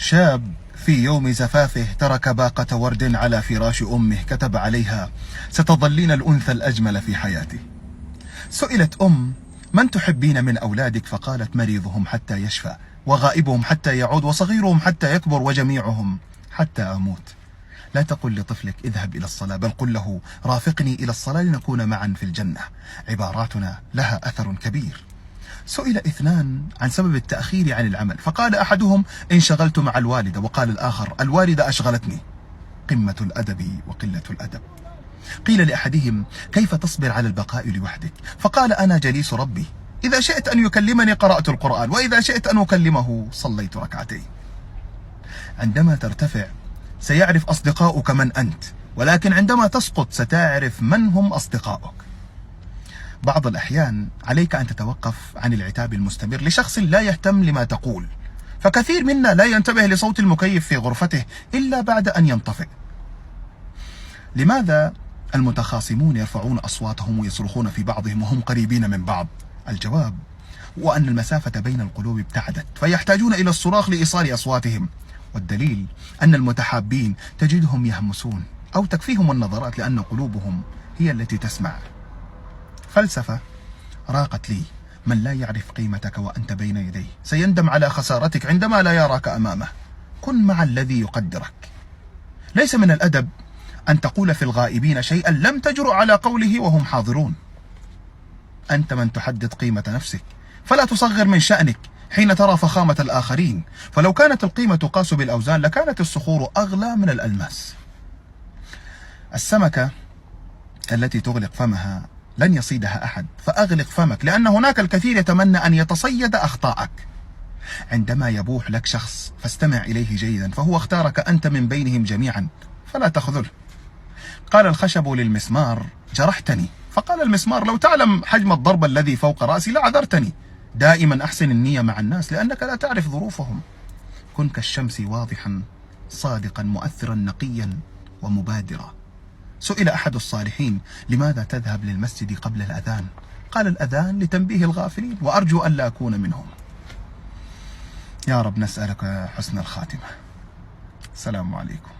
شاب في يوم زفافه ترك باقة ورد على فراش أمه كتب عليها: ستظلين الأنثى الأجمل في حياتي. سئلت من تحبين من أولادك؟ فقالت: مريضهم حتى يشفى، وغائبهم حتى يعود، وصغيرهم حتى يكبر، وجميعهم حتى أموت. لا تقل لطفلك: اذهب إلى الصلاة، بل قل له: رافقني إلى الصلاة لنكون معا في الجنة. عباراتنا لها أثر كبير. سئل اثنان عن سبب التأخير عن العمل، فقال أحدهم: انشغلت مع الوالدة، وقال الآخر: الوالدة أشغلتني. قمة الأدب وقلة الأدب. قيل لأحدهم: كيف تصبر على البقاء لوحدك؟ فقال: أنا جليس ربي، إذا شئت أن يكلمني قرأت القرآن، وإذا شئت أن أكلمه صليت ركعتين. عندما ترتفع سيعرف أصدقاؤك من أنت، ولكن عندما تسقط ستعرف من هم أصدقاؤك. بعض الأحيان عليك أن تتوقف عن العتاب المستمر لشخص لا يهتم لما تقول، فكثير منا لا ينتبه لصوت المكيف في غرفته إلا بعد أن ينطفئ. لماذا المتخاصمون يرفعون أصواتهم ويصرخون في بعضهم وهم قريبين من بعض؟ الجواب هو أن المسافة بين القلوب ابتعدت، فيحتاجون إلى الصراخ لإيصال أصواتهم. والدليل أن المتحابين تجدهم يهمسون أو تكفيهم النظرات، لأن قلوبهم هي التي تسمع. فلسفة راقت لي: من لا يعرف قيمتك وأنت بين يديه سيندم على خسارتك عندما لا يراك أمامه. كن مع الذي يقدرك. ليس من الأدب أن تقول في الغائبين شيئا لم تجرؤ على قوله وهم حاضرون. أنت من تحدد قيمة نفسك، فلا تصغر من شأنك حين ترى فخامة الآخرين، فلو كانت القيمة تقاس بالأوزان لكانت الصخور أغلى من الألماس. السمكة التي تغلق فمها لن يصيدها أحد، فأغلق فمك، لأن هناك الكثير يتمنى أن يتصيد أخطاءك. عندما يبوح لك شخص فاستمع إليه جيدا، فهو اختارك أنت من بينهم جميعا، فلا تخذله. قال الخشب للمسمار: جرحتني. فقال المسمار: لو تعلم حجم الضرب الذي فوق رأسي لعذرتني. دائما أحسن النية مع الناس، لأنك لا تعرف ظروفهم. كن كالشمس واضحا صادقا مؤثرا نقيا ومبادرا. سئل أحد الصالحين: لماذا تذهب للمسجد قبل الأذان؟ قال: الأذان لتنبيه الغافلين، وأرجو أن لا أكون منهم. يا رب نسألك حسن الخاتمة. السلام عليكم.